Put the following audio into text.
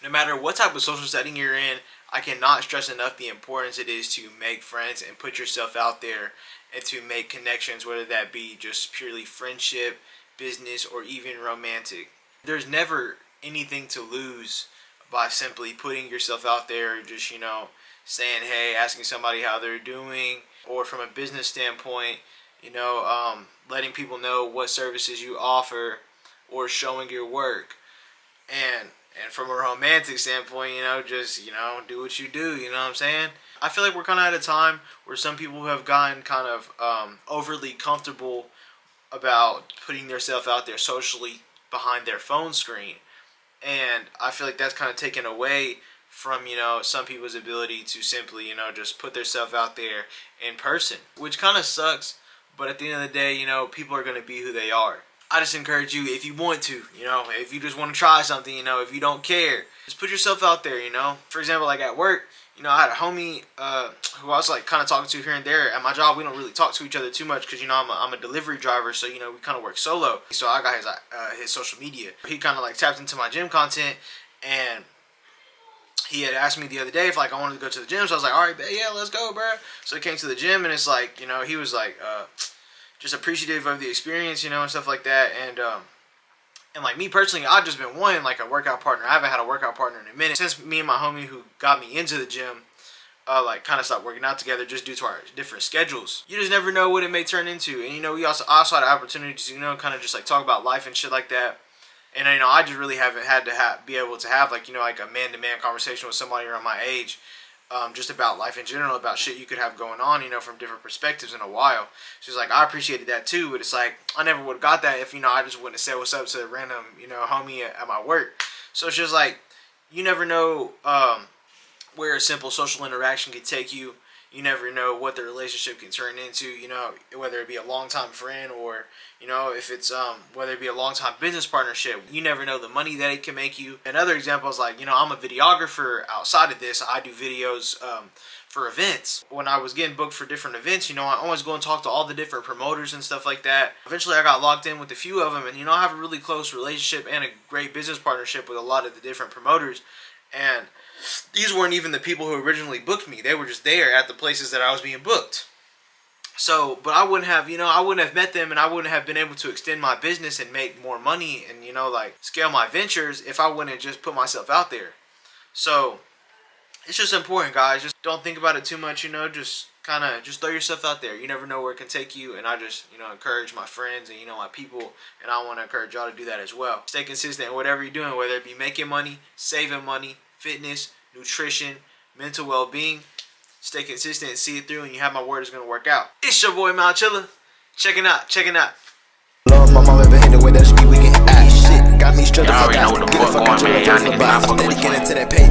No matter what type of social setting you're in, I cannot stress enough the importance it is to make friends and put yourself out there and to make connections, whether that be just purely friendship, business, or even romantic. There's never anything to lose by simply putting yourself out there, just, saying hey, asking somebody how they're doing, or from a business standpoint, letting people know what services you offer or showing your work. And from a romantic standpoint, just, do what you do, you know what I'm saying? I feel like we're kind of at a time where some people have gotten kind of overly comfortable about putting themselves out there socially behind their phone screen. And I feel like that's kind of taken away from, some people's ability to simply, just put themselves out there in person, which kind of sucks. But at the end of the day, people are going to be who they are. I just encourage you, if you want to, if you just want to try something, if you don't care, just put yourself out there, For example, like at work, I had a homie who I was like kind of talking to here and there. At my job, we don't really talk to each other too much because, I'm a delivery driver, so, we kind of work solo. So I got his social media. He kind of like tapped into my gym content, and he had asked me the other day if like I wanted to go to the gym. So I was like, all right, yeah, let's go, bro. So he came to the gym, and it's like, he was like, just appreciative of the experience, and stuff like that. And like me personally, I've just been wanting like a workout partner. I haven't had a workout partner in a minute since me and my homie who got me into the gym, like kind of stopped working out together just due to our different schedules. You just never know what it may turn into. And we also had an opportunity to kind of just like talk about life and shit like that. And I just really haven't had to be able to have like like a man-to-man conversation with somebody around my age. Just about life in general, about shit you could have going on, from different perspectives in a while. She's like, I appreciated that too, but it's like, I never would have got that if, I just wouldn't have said what's up to a random, homie at my work. So it's just like, you never know where a simple social interaction could take you. You never know what the relationship can turn into, whether it be a long-time friend or, if it's, whether it be a long-time business partnership. You never know the money that it can make you. Another example is like, I'm a videographer outside of this. I do videos for events. When I was getting booked for different events, I always go and talk to all the different promoters and stuff like that. Eventually, I got locked in with a few of them, and, I have a really close relationship and a great business partnership with a lot of the different promoters. And these weren't even the people who originally booked me. They were just there at the places that I was being booked. So, but I wouldn't have, I wouldn't have met them, and I wouldn't have been able to extend my business and make more money and, like scale my ventures if I wouldn't have just put myself out there. So, it's just important, guys. Just don't think about it too much, just kind of just throw yourself out there. You never know where it can take you, and I just, encourage my friends and, my people, and I want to encourage y'all to do that as well. Stay consistent in whatever you're doing, whether it be making money, saving money, fitness, nutrition, mental well-being. Stay consistent and see it through, and you have my word, it's going to work out. It's your boy, Mal Chilla. Checking out. Love my mom ever hit the way that she be weekend. Shit, got me struck the fuck out. Y'all already know what the fuck going, man. Y'all niggas not fucking with me. Get into that pay.